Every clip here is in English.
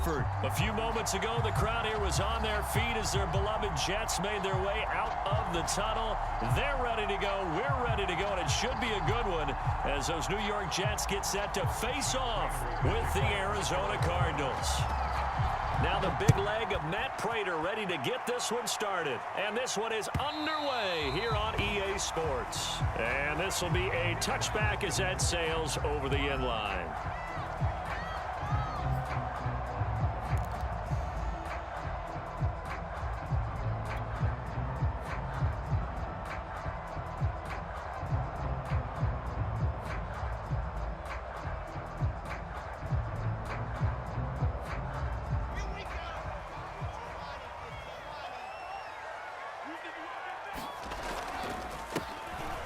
effort. A few moments ago, the crowd here was on their feet as their beloved Jets made their way out of the tunnel. They're ready to go. We're ready to go, and it should be a good one as those New York Jets get set to face off with the Arizona Cardinals. Now the big leg of Matt Prater ready to get this one started. And this one is underway here on EA Sports. And this will be a touchback as that sails over the end line.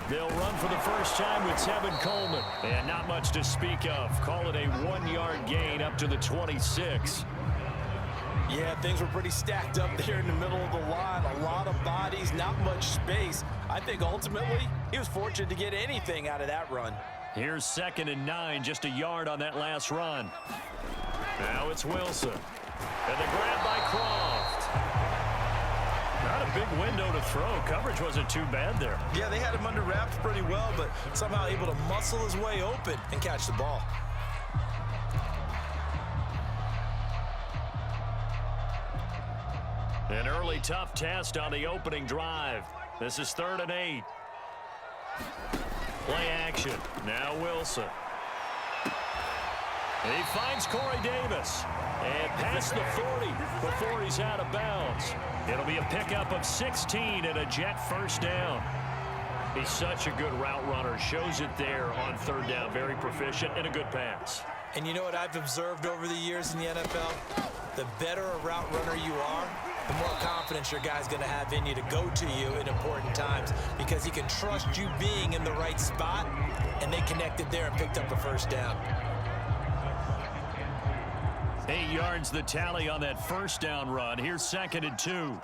They'll run for the first time with Tevin Coleman. And not much to speak of. Call it a 1-yard gain up to the 26. Yeah, things were pretty stacked up there in the middle of the line. A lot of bodies, not much space. I think ultimately he was fortunate to get anything out of that run. Here's 2nd and 9, just a yard on that last run. Now it's Wilson. And the grab by Croft. Not a big window to throw. Coverage wasn't too bad there. Yeah, they had him under wraps pretty well, but somehow able to muscle his way open and catch the ball. An early tough test on the opening drive. This is 3rd and 8. Play action. Now Wilson. He finds Corey Davis. And past the 40 before he's out of bounds. It'll be a pickup of 16 and a Jet first down. He's such a good route runner. Shows it there on 3rd down. Very proficient and a good pass. And you know what I've observed over the years in the NFL? The better a route runner you are, the more confidence your guy's going to have in you to go to you in important times because he can trust you being in the right spot, and they connected there and picked up a first down. 8 yards the tally on that first down run. Here's 2nd and 2.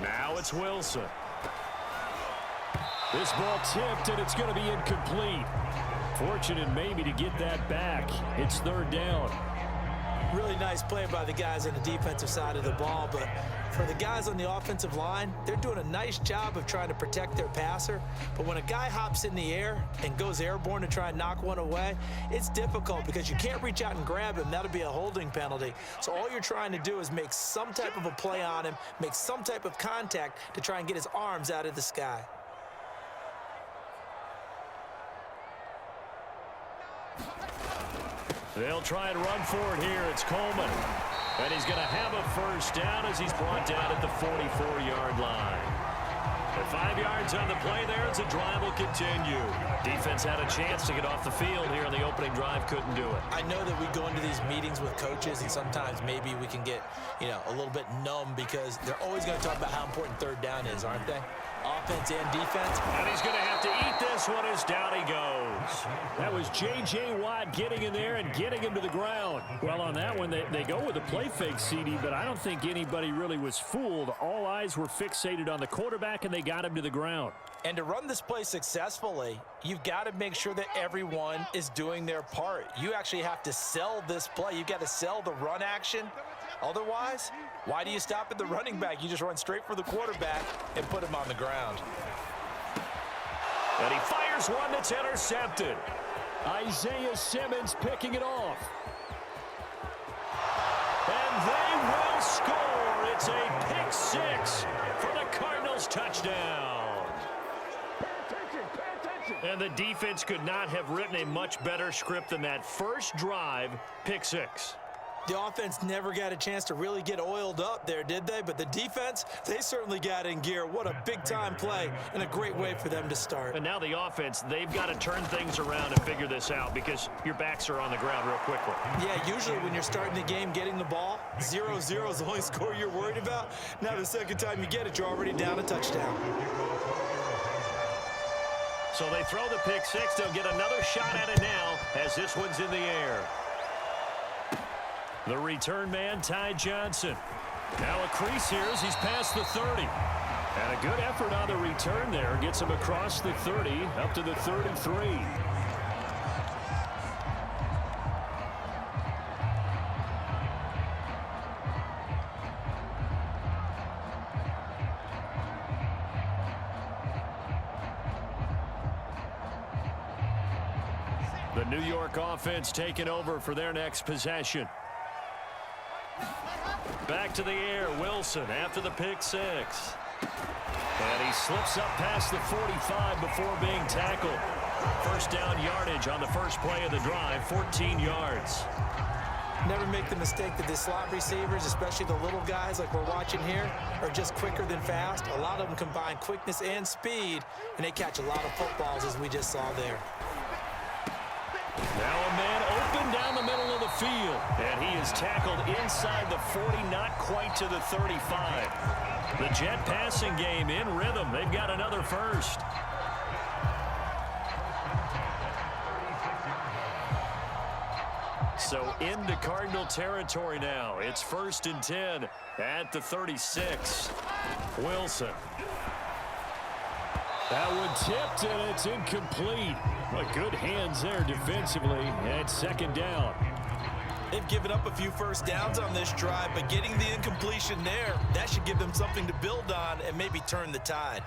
Now it's Wilson. This ball tipped, and it's going to be incomplete. Fortunate maybe to get that back. It's 3rd down. Really nice play by the guys on the defensive side of the ball, but for the guys on the offensive line, they're doing a nice job of trying to protect their passer. But when a guy hops in the air and goes airborne to try and knock one away, it's difficult because you can't reach out and grab him. That'll be a holding penalty. So all you're trying to do is make some type of a play on him, make some type of contact to try and get his arms out of the sky. They'll try and run for it here. It's Coleman. And he's going to have a first down as he's brought down at the 44-yard line. At 5 yards on the play there, as the drive will continue. Defense had a chance to get off the field here on the opening drive, couldn't do it. I know that we go into these meetings with coaches, and sometimes maybe we can get, a little bit numb because they're always going to talk about how important 3rd down is, aren't they? Offense and defense. And he's going to have to eat this one as down he goes. That was J.J. Watt getting in there and getting him to the ground. Well, on that one, they go with a play fake, CD, but I don't think anybody really was fooled. All eyes were fixated on the quarterback, and they got him to the ground. And to run this play successfully, you've got to make sure that everyone is doing their part. You actually have to sell this play. You've got to sell the run action. Otherwise, why do you stop at the running back? You just run straight for the quarterback and put him on the ground. And he fires one that's intercepted. Isaiah Simmons picking it off. And they will score. It's a pick six for the Cardinals touchdown. And the defense could not have written a much better script than that first drive, pick six. The offense never got a chance to really get oiled up there, did they? But the defense, they certainly got in gear. What a big-time play and a great way for them to start. And now the offense, they've got to turn things around and figure this out because your backs are on the ground real quickly. Yeah, usually when you're starting the game getting the ball, 0-0 is the only score you're worried about. Now the second time you get it, you're already down a touchdown. So they throw the pick six. They'll get another shot at it now as this one's in the air. The return man, Ty Johnson. Now a crease here as he's past the 30. And a good effort on the return there. Gets him across the 30, up to the 33. The New York offense taking over for their next possession. Back to the air, Wilson after the pick six. And he slips up past the 45 before being tackled. First down yardage on the first play of the drive, 14 yards. Never make the mistake that the slot receivers, especially the little guys like we're watching here, are just quicker than fast. A lot of them combine quickness and speed, and they catch a lot of footballs, as we just saw there. Now a man open down the middle of the field, and he is tackled inside the 40, not quite to the 35. The Jet passing game in rhythm. They've got another first. So into Cardinal territory now. It's 1st and 10 at the 36. Wilson. That one tipped, and it's incomplete. But good hands there defensively at second down. They've given up a few first downs on this drive, but getting the incompletion there, that should give them something to build on and maybe turn the tide.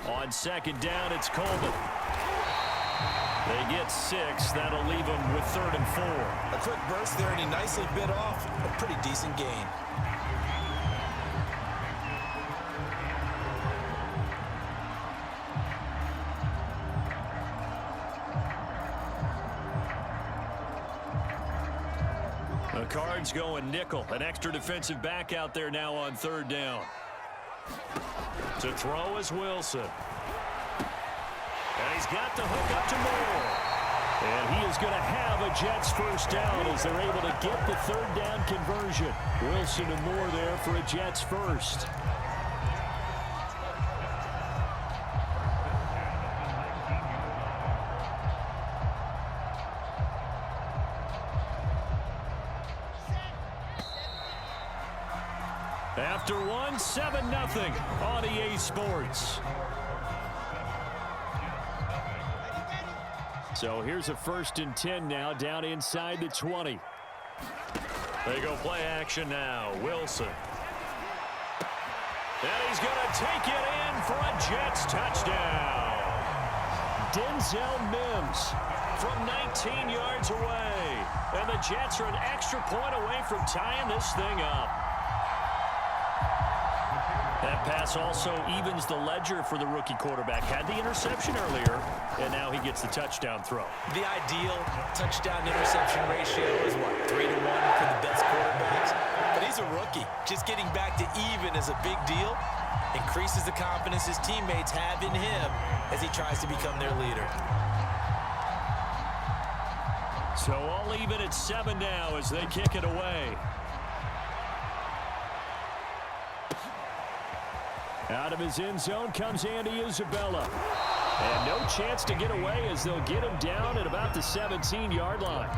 On second down, it's Coleman. They get 6. That'll leave them with 3rd and 4. A quick burst there, and he nicely bit off a pretty decent gain. The Cards going nickel. An extra defensive back out there now on 3rd down. To throw is Wilson. And he's got the hook up to Moore. And he is going to have a Jets first down as they're able to get the 3rd down conversion. Wilson and Moore there for a Jets first. After one, 7-0 on EA Sports. So here's a 1st and 10 now down inside the 20. They go play action now. Wilson. And he's going to take it in for a Jets touchdown. Denzel Mims from 19 yards away. And the Jets are an extra point away from tying this thing up. That pass also evens the ledger for the rookie quarterback. Had the interception earlier, and now he gets the touchdown throw. The ideal touchdown-interception ratio is, what, 3 to 1 for the best quarterbacks? But he's a rookie. Just getting back to even is a big deal. Increases the confidence his teammates have in him as he tries to become their leader. So all even at 7 now as they kick it away. Out of his end zone comes Andy Isabella. And no chance to get away as they'll get him down at about the 17-yard line.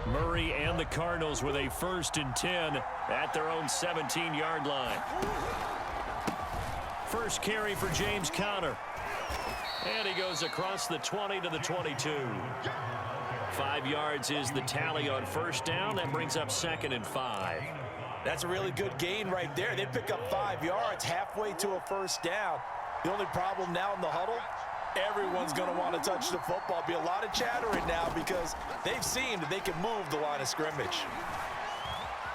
Murray and the Cardinals with a 1st and 10 at their own 17-yard line. First carry for James Conner. And he goes across the 20 to the 22. 5 yards is the tally on first down. That brings up 2nd and 5. That's a really good gain right there. They pick up 5 yards halfway to a first down. The only problem now in the huddle, everyone's going to want to touch the football. Be a lot of chattering now because they've seen that they can move the line of scrimmage.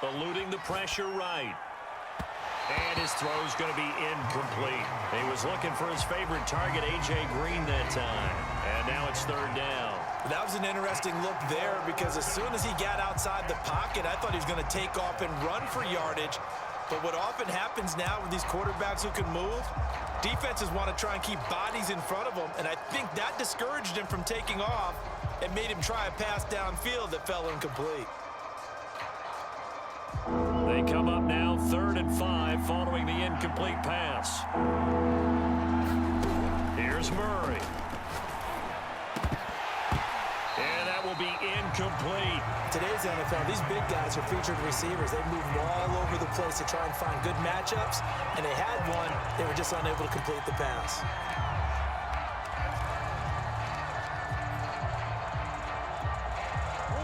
Eluding the pressure right. And his throw's going to be incomplete. He was looking for his favorite target, A.J. Green, that time. And now it's 3rd down. That was an interesting look there because as soon as he got outside the pocket, I thought he was going to take off and run for yardage. But what often happens now with these quarterbacks who can move, defenses want to try and keep bodies in front of them. And I think that discouraged him from taking off and made him try a pass downfield that fell incomplete. They come up now 3rd and 5 following the incomplete pass. Here's Murray. And that will be incomplete. Today's NFL, these big guys are featured receivers. They move all over the place to try and find good matchups, and they had one. They were just unable to complete the pass.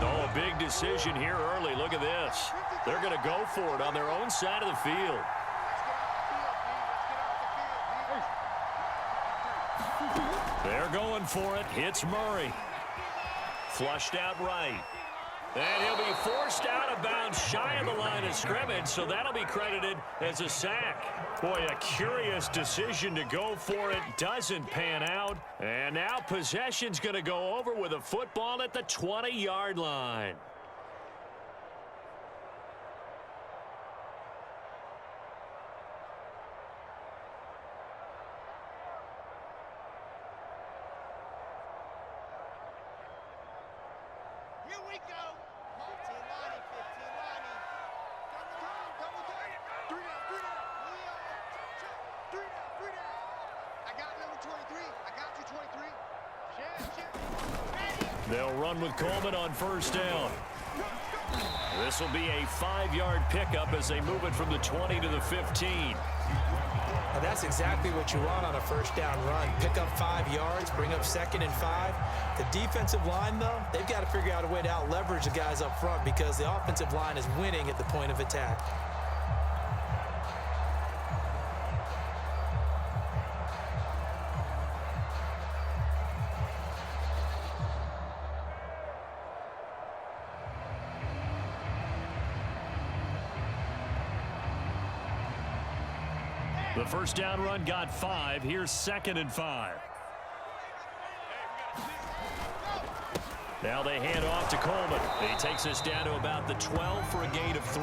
Oh, a big decision here early. Look at this. They're going to go for it on their own side of the field. They're going for it. Hits Murray. Flushed out right. And he'll be forced out of bounds shy of the line of scrimmage, so that'll be credited as a sack. Boy, a curious decision to go for it. Doesn't pan out. And now possession's going to go over with a football at the 20-yard line. Here we go. 15 lining, 15 lining. Double turn. 3 down. I got number 23. I got you, 23. Shit. Ready. They'll run with Coleman on first down. This will be a 5-yard pickup as they move it from the 20 to the 15. Now that's exactly what you want on a first down run. Pick up 5 yards, bring up 2nd and 5. The defensive line, though, they've got to figure out a way to out-leverage the guys up front because the offensive line is winning at the point of attack. The first down run got 5. Here's 2nd and 5. Now they hand off to Coleman. He takes us down to about the 12 for a gain of 3.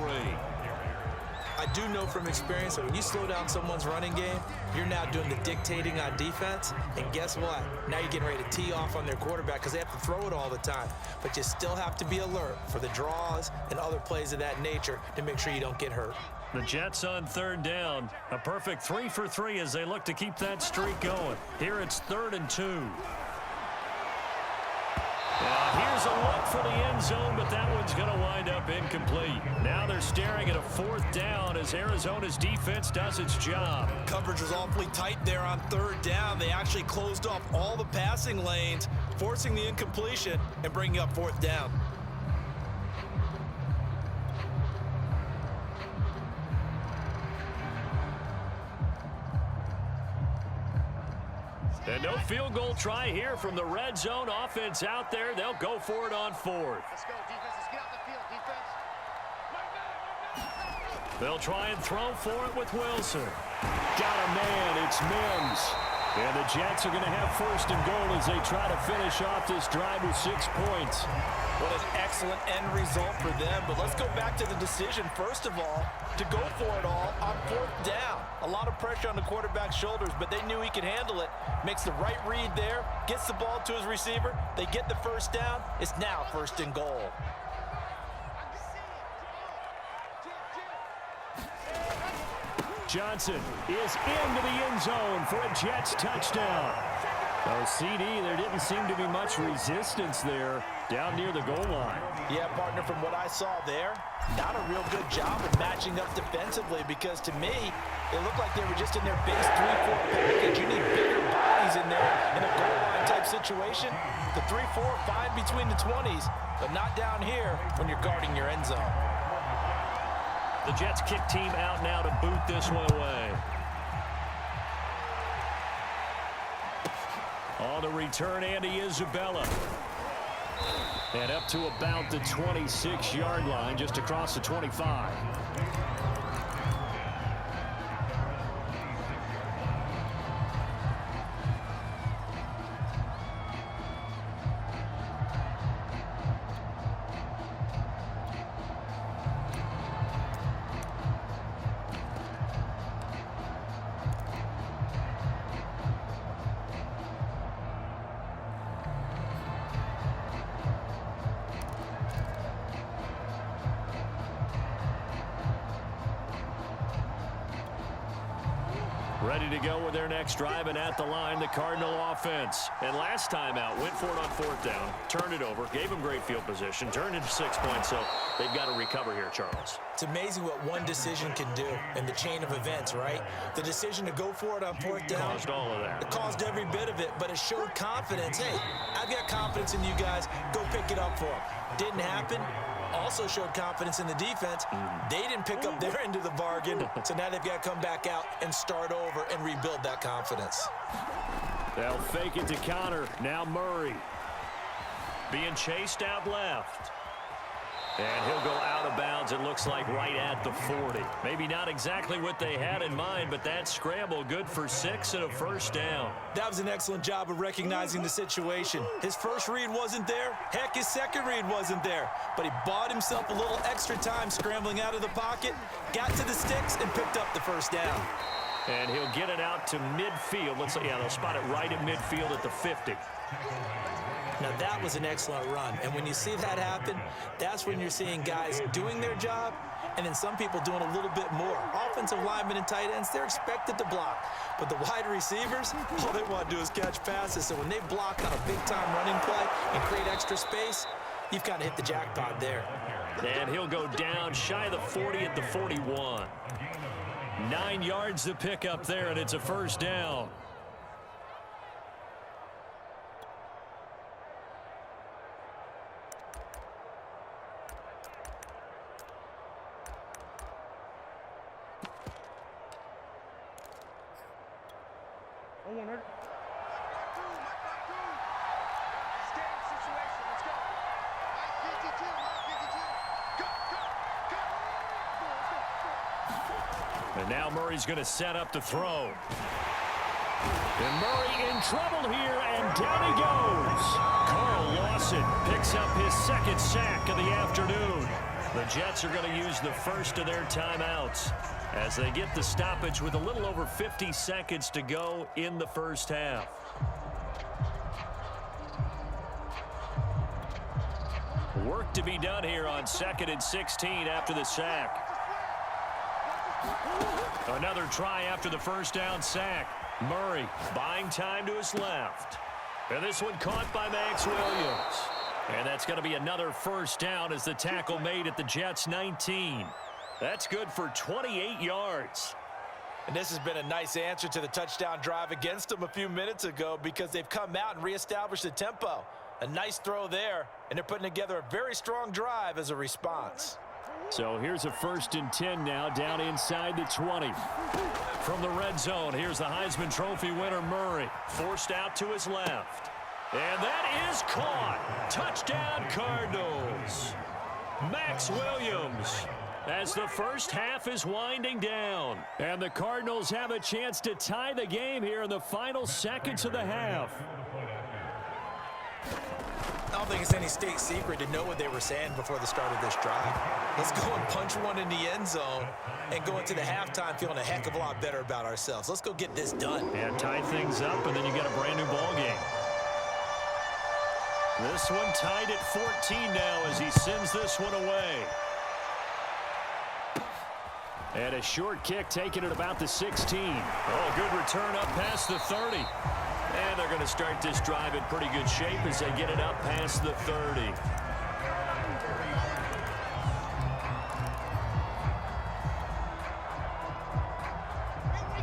I do know from experience that when you slow down someone's running game, you're now doing the dictating on defense. And guess what? Now you're getting ready to tee off on their quarterback because they have to throw it all the time. But you still have to be alert for the draws and other plays of that nature to make sure you don't get hurt. The Jets on 3rd down. A perfect 3 for 3 as they look to keep that streak going. Here it's 3rd and 2. Here's a look for the end zone, but that one's going to wind up incomplete. Now they're staring at a 4th down as Arizona's defense does its job. Coverage was awfully tight there on 3rd down. They actually closed off all the passing lanes, forcing the incompletion and bringing up 4th down. And no field goal try here from the red zone. Offense out there. They'll go for it on 4th. Let's go, defense. Let's get out the field, defense. They'll try and throw for it with Wilson. Got a man. It's Mims. And the Jets are going to have 1st and goal as they try to finish off this drive with 6 points. What an excellent end result for them. But let's go back to the decision, first of all, to go for it all on 4th down. A lot of pressure on the quarterback's shoulders, but they knew he could handle it. Makes the right read there, gets the ball to his receiver. They get the 1st down. It's now 1st and goal. Johnson is into the end zone for a Jets touchdown. Oh, CD, there didn't seem to be much resistance there down near the goal line. Yeah, partner, from what I saw there, not a real good job of matching up defensively because to me, it looked like they were just in their base 3-4 package. You need bigger bodies in there in a goal line type situation. The 3-4 fine between the 20s, but not down here when you're guarding your end zone. The Jets kick team out now to boot this one away. On the return, Andy Isabella. And up to about the 26-yard line, just across the 25. Ready to go with their next drive, and at the line, the Cardinal offense. And last time out, went for it on 4th down, turned it over, gave them great field position, turned it 6 points, so they've got to recover here, Charles. It's amazing what one decision can do in the chain of events, right? The decision to go for it on 4th down. Caused all of that. It caused every bit of it, but it showed confidence. Hey, I've got confidence in you guys. Go pick it up for them. Didn't happen. Also showed confidence in the defense. They didn't pick up their end of the bargain, so now they've got to come back out and start over and rebuild that confidence. They'll fake it to counter. Now Murray. Being chased out left. And he'll go out of bounds, it looks like, right at the 40. Maybe not exactly what they had in mind, but that scramble good for 6 and a 1st down. That was an excellent job of recognizing the situation. His first read wasn't there. Heck, his second read wasn't there. But he bought himself a little extra time scrambling out of the pocket, got to the sticks, and picked up the 1st down. And he'll get it out to midfield. Yeah, they'll spot it right at midfield at the 50. Now, that was an excellent run. And when you see that happen, that's when you're seeing guys doing their job and then some people doing a little bit more. Offensive linemen and tight ends, they're expected to block. But the wide receivers, all they want to do is catch passes. So when they block on a big-time running play and create extra space, you've kind of hit the jackpot there. And he'll go down shy of the 40 at the 41. 9 yards to pick up there, and it's a 1st down. And now Murray's going to set up the throw. And Murray in trouble here, and down he goes. Carl Lawson picks up his 2nd sack of the afternoon. The Jets are going to use the first of their timeouts as they get the stoppage with a little over 50 seconds to go in the 1st half. Work to be done here on 2nd and 16 after the sack. Another try after the 1st down sack. Murray buying time to his left. And this one caught by Max Williams. And that's going to be another 1st down as the tackle made at the Jets' 19. That's good for 28 yards. And this has been a nice answer to the touchdown drive against them a few minutes ago because they've come out and reestablished the tempo. A nice throw there, and they're putting together a very strong drive as a response. So here's a 1st and 10 now, down inside the 20. From the red zone, here's the Heisman Trophy winner, Murray. Forced out to his left. And that is caught. Touchdown, Cardinals. Max Williams, as the 1st half is winding down. And the Cardinals have a chance to tie the game here in the final seconds of the half. I don't think it's any state secret to know what they were saying before the start of this drive. Let's go and punch one in the end zone and go into the halftime feeling a heck of a lot better about ourselves. Let's go get this done. Yeah, tie things up, and then you get a brand new ball game. This one tied at 14 now as he sends this one away. And a short kick taken at about the 16. Oh, good return up past the 30. And they're going to start this drive in pretty good shape as they get it up past the 30.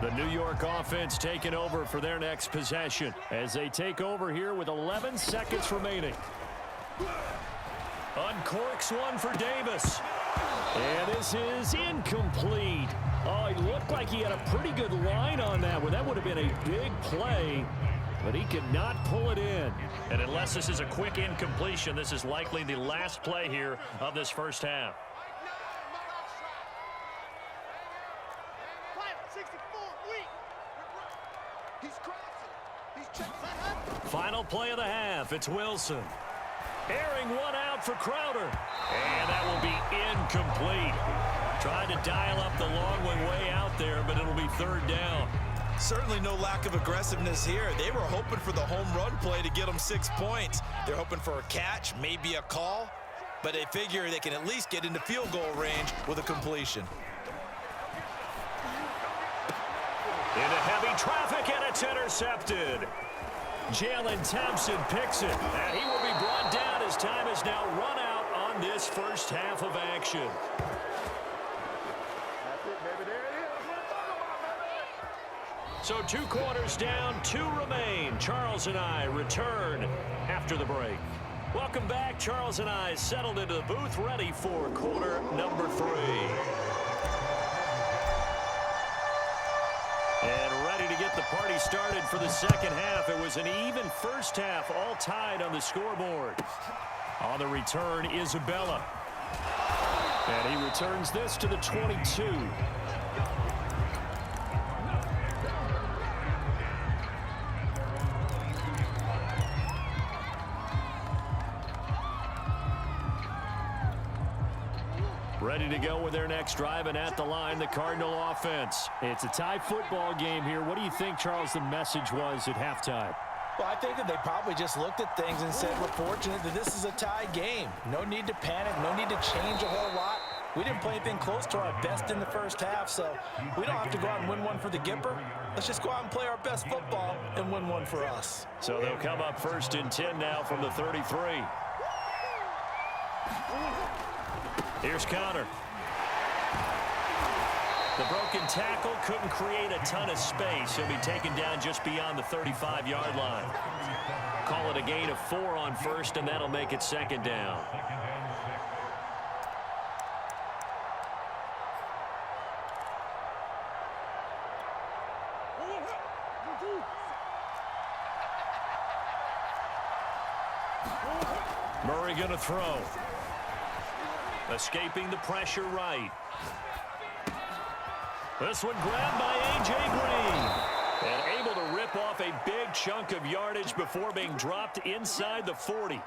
The New York offense taking over for their next possession as they take over here with 11 seconds remaining. Uncorks one for Davis. And this is incomplete. Oh, it looked like he had a pretty good line on that one. That would have been a big play, but he could not pull it in. And unless this is a quick incompletion, this is likely the last play here of this 1st half. Final play of the half. It's Wilson. Airing one out for Crowder. And that will be incomplete. Tried to dial up the long one way out there, but it'll be 3rd down. Certainly no lack of aggressiveness here. They were hoping for the home run play to get them 6 points. They're hoping for a catch, maybe a call, but they figure they can at least get into field goal range with a completion. Into heavy traffic, and it's intercepted. Jalen Thompson picks it, and he will be brought down as time is now run out on this first half of action. So 2 quarters down, 2 remain. Charles and I return after the break. Welcome back. Charles and I settled into the booth, ready for quarter number 3. And ready to get the party started for the second half. It was an even first half, all tied on the scoreboard. On the return, Isabella. And he returns this to the 22. Ready to go with their next drive, and at the line, the Cardinal offense. It's a tie football game here. What do you think, Charles, the message was at halftime? Well, I think that they probably just looked at things and said, we're fortunate that this is a tie game. No need to panic, no need to change a whole lot. We didn't play anything close to our best in the first half, so we don't have to go out and win one for the Gipper. Let's just go out and play our best football and win one for us. So they'll come up 1st and 10 now from the 33. Here's Connor. The broken tackle couldn't create a ton of space. He'll be taken down just beyond the 35-yard line. Call it a gain of 4 on 1st, and that'll make it 2nd down. Murray going to throw. Escaping the pressure right. This one grabbed by A.J. Green. And able to rip off a big chunk of yardage before being dropped inside the 40.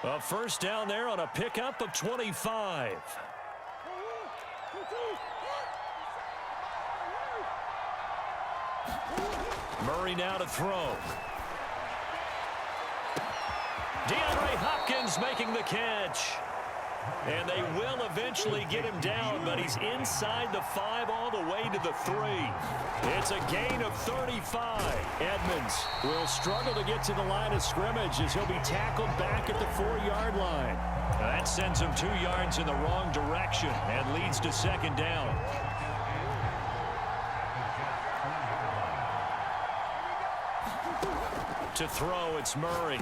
A first down there on a pickup of 25. Murray now to throw. DeAndre Hopkins making the catch. And they will eventually get him down, but he's inside the 5 all the way to the 3. It's a gain of 35. Edmonds will struggle to get to the line of scrimmage as he'll be tackled back at the 4-yard line. That sends him 2 yards in the wrong direction and leads to 2nd down. To throw, it's Murray.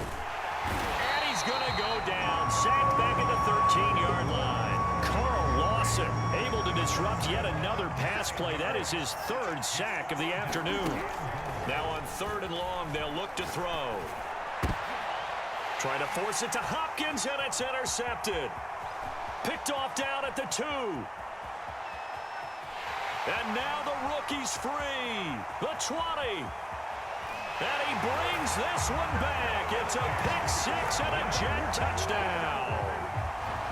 And he's going to go down. Sacked back at the 13-yard line. Carl Lawson able to disrupt yet another pass play. That is his 3rd sack of the afternoon. Now on 3rd and long, they'll look to throw. Trying to force it to Hopkins, and it's intercepted. Picked off down at the 2. And now the rookie's free. The 20. And he brings this one back. It's a pick 6 and a Jet touchdown.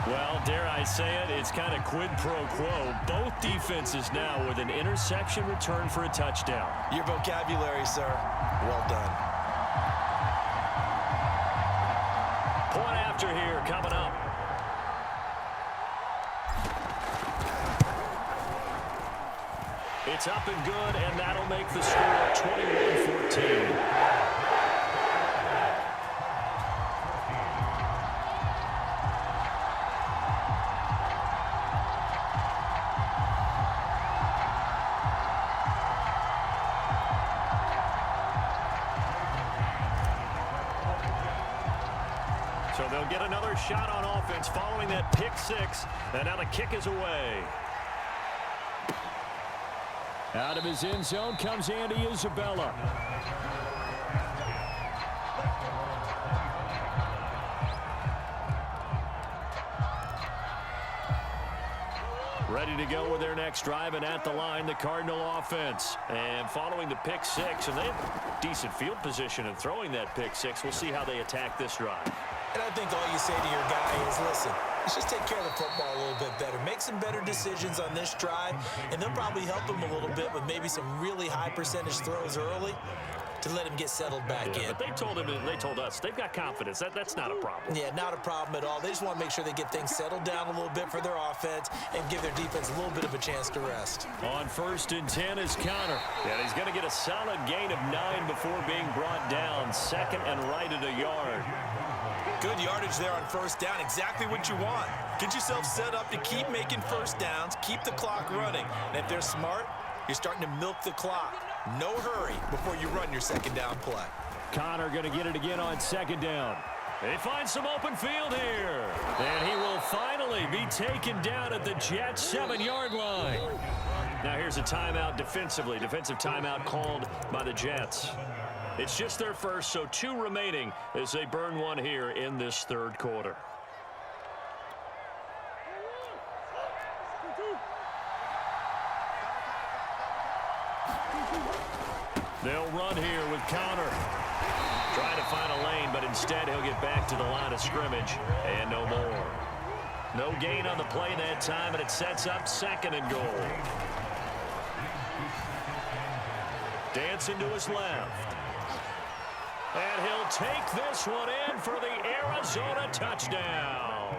Well, dare I say it, it's kind of quid pro quo. Both defenses now with an interception return for a touchdown. Your vocabulary, sir. Well done. Point after here coming up. It's up and good, and that'll make the score 21-14. So they'll get another shot on offense following that pick 6, and now the kick is away. Out of his end zone comes Andy Isabella. Ready to go with their next drive, and at the line, the Cardinal offense. And following the pick 6, and they have decent field position in throwing that pick 6. We'll see how they attack this drive. And I think all you say to your guy is, listen, let's just take care of the football a little bit better. Make some better decisions on this drive, and they'll probably help him a little bit with maybe some really high percentage throws early to let him get settled back in. But they told us they've got confidence. That's not a problem. Yeah, not a problem at all. They just want to make sure they get things settled down a little bit for their offense and give their defense a little bit of a chance to rest. On 1st and 10 is Connor. And he's going to get a solid gain of 9 before being brought down. 2nd and right at a yard. Good yardage there on 1st down. Exactly what you want. Get yourself set up to keep making 1st downs, keep the clock running. And if they're smart, you're starting to milk the clock. No hurry before you run your 2nd down play. Connor going to get it again on 2nd down. They find some open field here. And he will finally be taken down at the Jets' 7-yard line. Now here's a timeout defensively. Defensive timeout called by the Jets. It's just their first, so 2 remaining as they burn one here in this 3rd quarter. They'll run here with Connor. Trying to find a lane, but instead he'll get back to the line of scrimmage and no more. No gain on the play that time, and it sets up 2nd and goal. Dancing to his left. And he'll take this one in for the Arizona touchdown.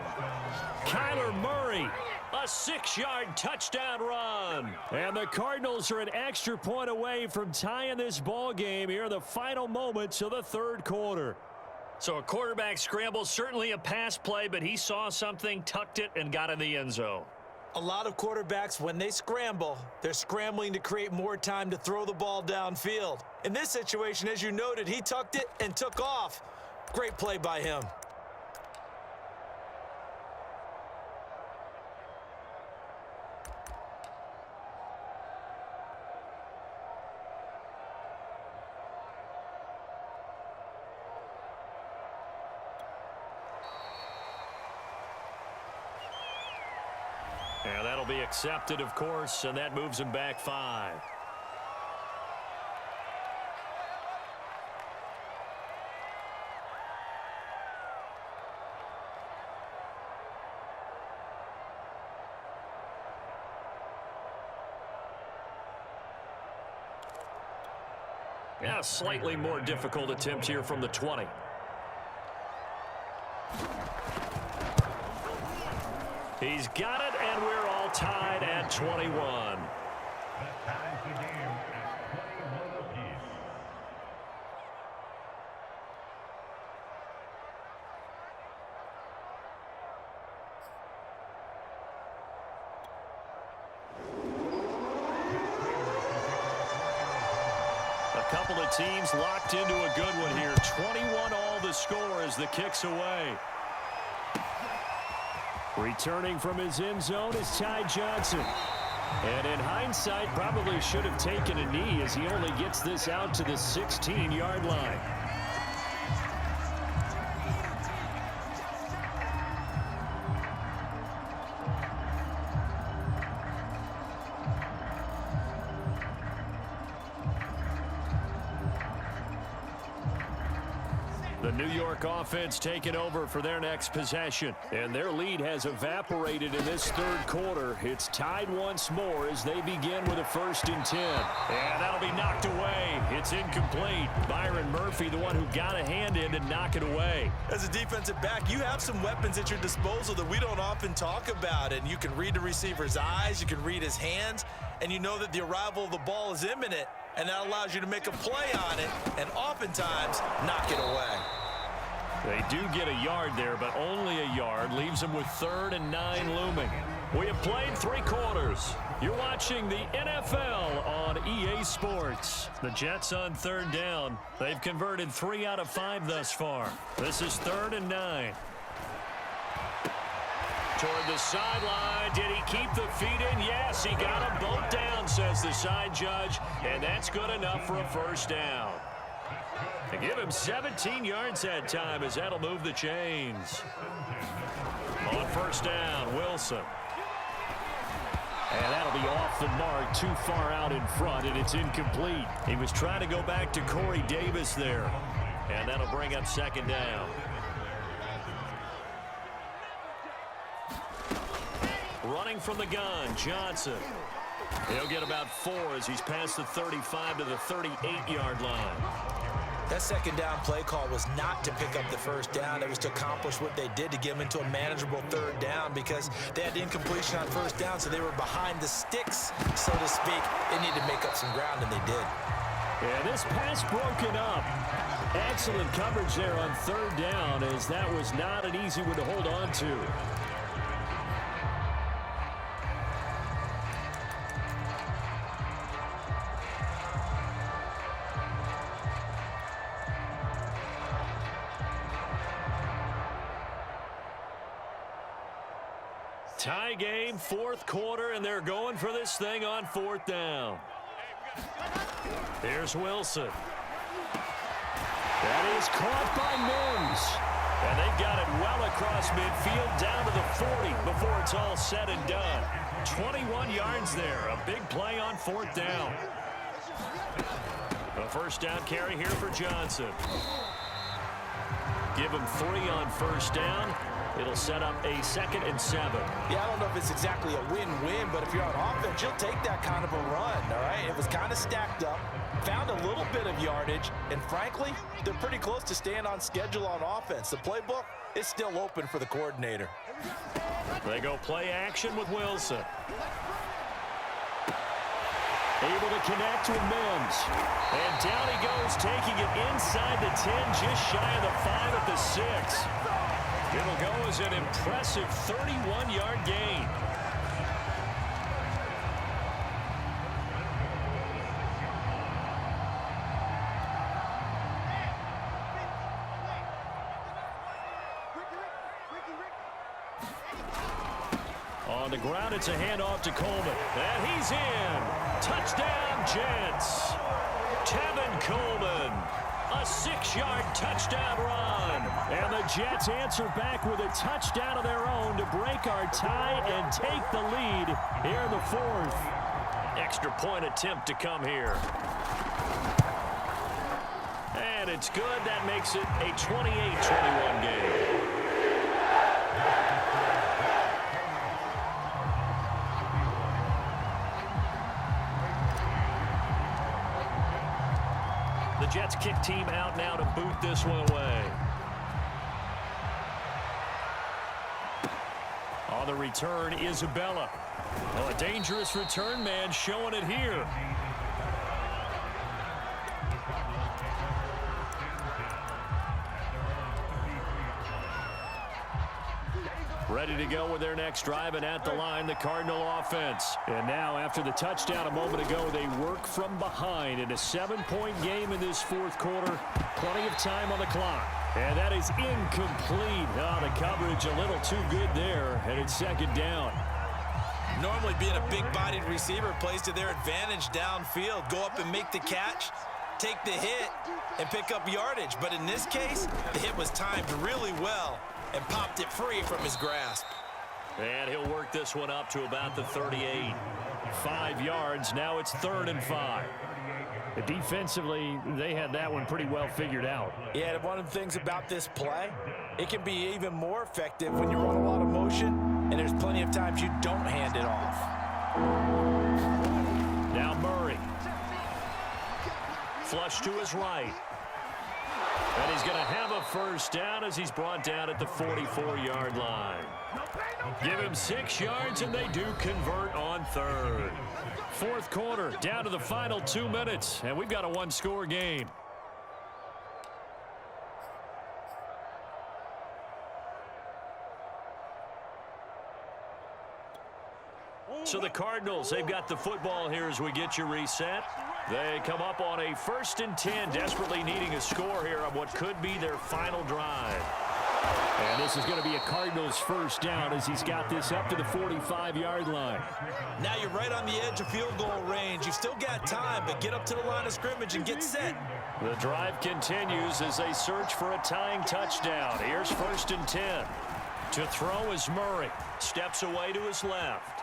Kyler Murray, a 6-yard touchdown run. And the Cardinals are an extra point away from tying this ball game here in the final moments of the 3rd quarter. So a quarterback scramble, certainly a pass play, but he saw something, tucked it, and got in the end zone. A lot of quarterbacks, when they scramble, they're scrambling to create more time to throw the ball downfield. In this situation, as you noted, he tucked it and took off. Great play by him. And that'll be accepted, of course, and that moves him back 5. Yeah, slightly more difficult attempt here from the 20. He's got it, and we're all tied at 21. A couple of teams locked into a good one here. 21 all the score as the kick's away. Returning from his end zone is Ty Johnson. And in hindsight, probably should have taken a knee as he only gets this out to the 16-yard line. The New York offense taking over for their next possession. And their lead has evaporated in this 3rd quarter. It's tied once more as they begin with a 1st and 10. And that'll be knocked away. It's incomplete. Byron Murphy, the one who got a hand in to knock it away. As a defensive back, you have some weapons at your disposal that we don't often talk about. And you can read the receiver's eyes, you can read his hands, and you know that the arrival of the ball is imminent. And that allows you to make a play on it and oftentimes knock it away. They do get a yard there, but only a yard. Leaves them with 3rd and 9 looming. We have played 3 quarters. You're watching the NFL on EA Sports. The Jets on 3rd down. They've converted 3 out of 5 thus far. This is 3rd and 9. Toward the sideline. Did he keep the feet in? Yes, he got them both down, says the side judge. And that's good enough for a 1st down. To give him 17 yards that time as that'll move the chains. On 1st down, Wilson. And that'll be off the mark, too far out in front, and it's incomplete. He was trying to go back to Corey Davis there. And that'll bring up 2nd down. Running from the gun, Johnson. He'll get about 4 as he's past the 35 to the 38-yard line. That second down play call was not to pick up the first down. It was to accomplish what they did to get them into a manageable third down because they had the incompletion on first down, so they were behind the sticks, so to speak. They needed to make up some ground, and they did. And this pass broken up. Excellent coverage there on third down, as that was not an easy one to hold on to. Tie game, fourth quarter, and they're going for this thing on fourth down. Here's Wilson. That is caught by Mims. And they've got it well across midfield down to the 40 before it's all said and done. 21 yards there. A big play on fourth down. A first down carry here for Johnson. Give him 3 on first down. It'll set up a 2nd and 7. Yeah, I don't know if it's exactly a win-win, but if you're on offense, you'll take that kind of a run, all right? It was kind of stacked up, found a little bit of yardage, and frankly, they're pretty close to staying on schedule on offense. The playbook is still open for the coordinator. They go play action with Wilson. Able to connect with Mims. And down he goes, taking it inside the 10, just shy of the 5 at the 6. It'll go as an impressive 31-yard gain. On the ground, it's a handoff to Coleman. And he's in. Touchdown, Jets. Tevin Coleman. A 6-yard touchdown run. And the Jets answer back with a touchdown of their own to break our tie and take the lead here in the fourth. Extra point attempt to come here. And it's good. That makes it a 28-21 game. The Jets kick team out now to boot this one away. On the return, Isabella. Oh, a dangerous return man showing it here. Ready to go with their next drive, and at the line, the Cardinal offense. And now, after the touchdown a moment ago, they work from behind in a 7-point game in this fourth quarter. Plenty of time on the clock. And that is incomplete. Oh, the coverage a little too good there, and it's second down. Normally being a big-bodied receiver plays to their advantage downfield. Go up and make the catch, take the hit, and pick up yardage. But in this case, the hit was timed really well and popped it free from his grasp. And he'll work this one up to about the 38. 5 yards. Now it's 3rd and 5. Defensively, they had that one pretty well figured out. Yeah, one of the things about this play, it can be even more effective when you run a lot of motion, and there's plenty of times you don't hand it off. Now Murray. Flush to his right. And he's going to have a first down as he's brought down at the 44-yard line. Give him 6 yards, and they do convert on 3rd. Fourth quarter, down to the final 2 minutes, and we've got a 1-score game. So the Cardinals, they've got the football here as we get you reset. They come up on a 1st and 10, desperately needing a score here on what could be their final drive. And this is going to be a Cardinals first down as he's got this up to the 45-yard line. Now you're right on the edge of field goal range. You've still got time, but get up to the line of scrimmage and get set. The drive continues as they search for a tying touchdown. Here's 1st and 10. To throw is Murray. Steps away to his left.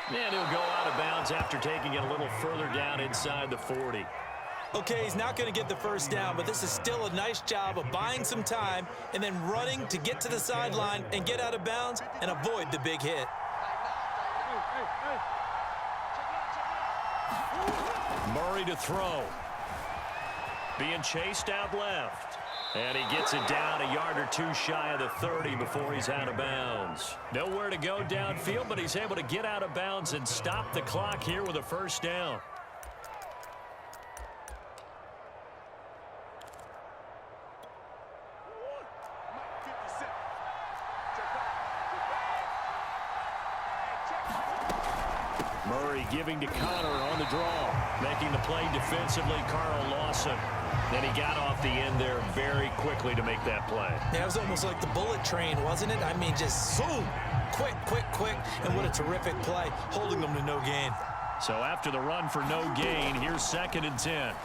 And he'll go out of bounds after taking it a little further down inside the 40. Okay, he's not going to get the first down, but this is still a nice job of buying some time and then running to get to the sideline and get out of bounds and avoid the big hit. Murray to throw. Being chased out left. And he gets it down a yard or two shy of the 30 before he's out of bounds. Nowhere to go downfield, but he's able to get out of bounds and stop the clock here with a first down. Murray giving to Connor on the draw. Making the play defensively, Carl Lawson. Then he got off the end there very quickly to make that play. Yeah, it was almost like the bullet train, wasn't it? I mean, just zoom. Quick, quick, quick. And what a terrific play, holding them to no gain. So after the run for no gain, here's 2nd and 10.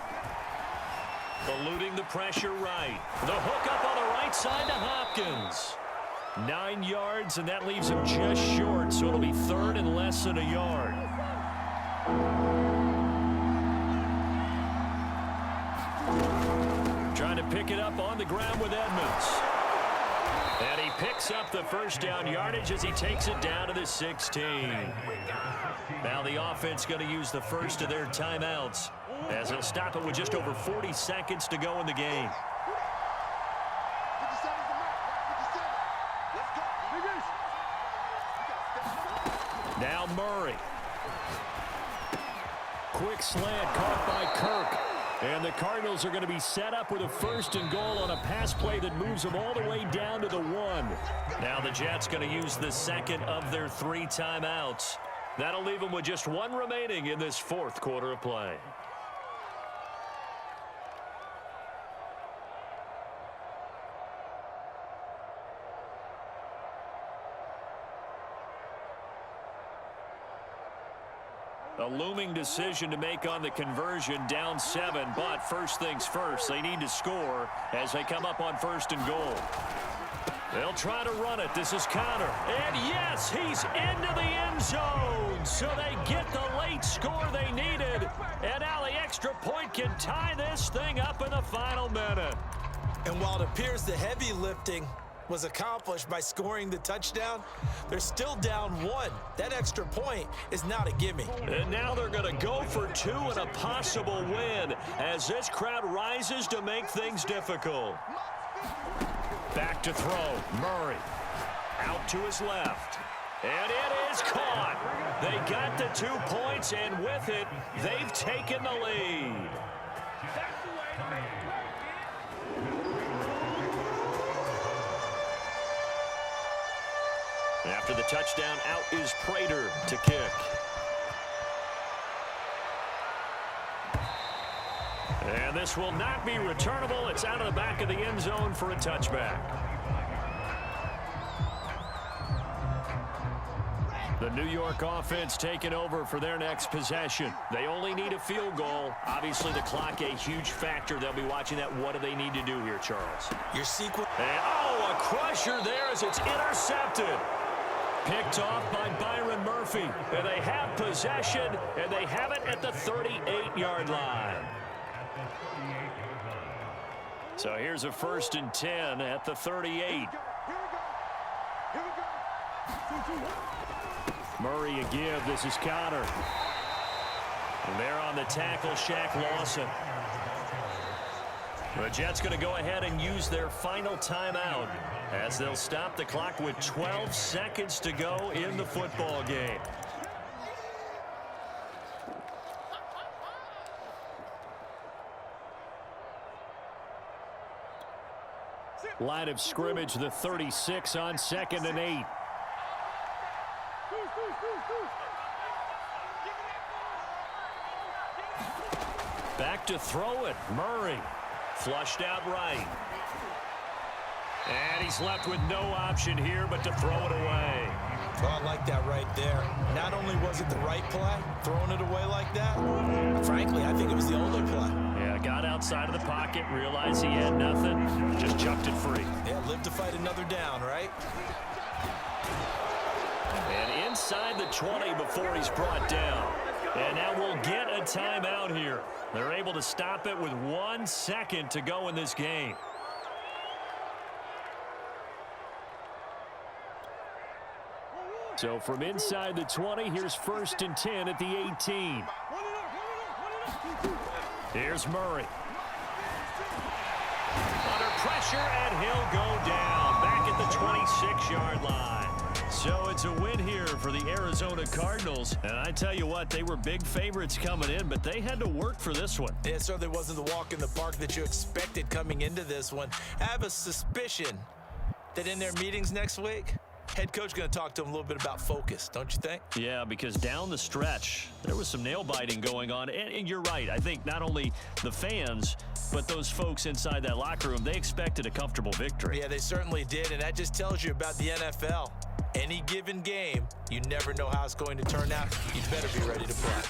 Eluding the pressure right. The hook up on the right side to Hopkins. 9 yards, and that leaves him just short, so it'll be 3rd and less than a yard. Trying to pick it up on the ground with Edmonds. And he picks up the first down yardage as he takes it down to the 16. Now the offense going to use the first of their timeouts as they'll stop it with just over 40 seconds to go in the game. Now Murray. Quick slant caught by Kirk. And the Cardinals are going to be set up with a 1st and goal on a pass play that moves them all the way down to the 1. Now the Jets going to use the 2nd of their 3 timeouts. That'll leave them with just 1 remaining in this 4th quarter of play. A looming decision to make on the conversion, down 7, but first things first, they need to score as they come up on 1st and goal. They'll try to run it. This is Connor. And yes, he's into the end zone. So they get the late score they needed. And now the extra point can tie this thing up in the final minute. And while it appears the heavy lifting was accomplished by scoring the touchdown, they're still down 1. That extra point is not a gimme. And now they're going to go for 2 and a possible win as this crowd rises to make things difficult. Back to throw. Murray out to his left. And it is caught. They got the 2 points, and with it, they've taken the lead. After the touchdown, out is Prater to kick. And this will not be returnable. It's out of the back of the end zone for a touchback. The New York offense taking over for their next possession. They only need a field goal. Obviously, the clock a huge factor. They'll be watching that. What do they need to do here, Charles? Your sequence. And, oh, a crusher there as it's intercepted. Picked off by Byron Murphy. And they have possession, and they have it at the 38-yard line. So here's a 1st and 10 at the 38. Murray a give. This is Connor. And they're on the tackle, Shaq Lawson. The Jets going to go ahead and use their final timeout as they'll stop the clock with 12 seconds to go in the football game. Line of scrimmage, the 36 on 2nd and 8. Back to throw it. Murray flushed out right. And he's left with no option here but to throw it away. Oh, I like that right there. Not only was it the right play, throwing it away like that, frankly, I think it was the only play. Yeah, got outside of the pocket, realized he had nothing, just chucked it free. Yeah, live to fight another down, right? And inside the 20 before he's brought down. And now we'll get a timeout here. They're able to stop it with 1 second to go in this game. So from inside the 20, here's 1st and 10 at the 18. Here's Murray. pressure, and he'll go down back at the 26-yard line. So it's a win here for the Arizona Cardinals. And I tell you what, they were big favorites coming in, but they had to work for this one. It certainly wasn't the walk in the park that you expected coming into this one. I have a suspicion that in their meetings next week, head coach going to talk to them a little bit about focus, don't you think? Yeah, because down the stretch, there was some nail-biting going on. And you're right. I think not only the fans, but those folks inside that locker room, they expected a comfortable victory. Yeah, they certainly did, and that just tells you about the NFL. Any given game, you never know how it's going to turn out. You better be ready to play.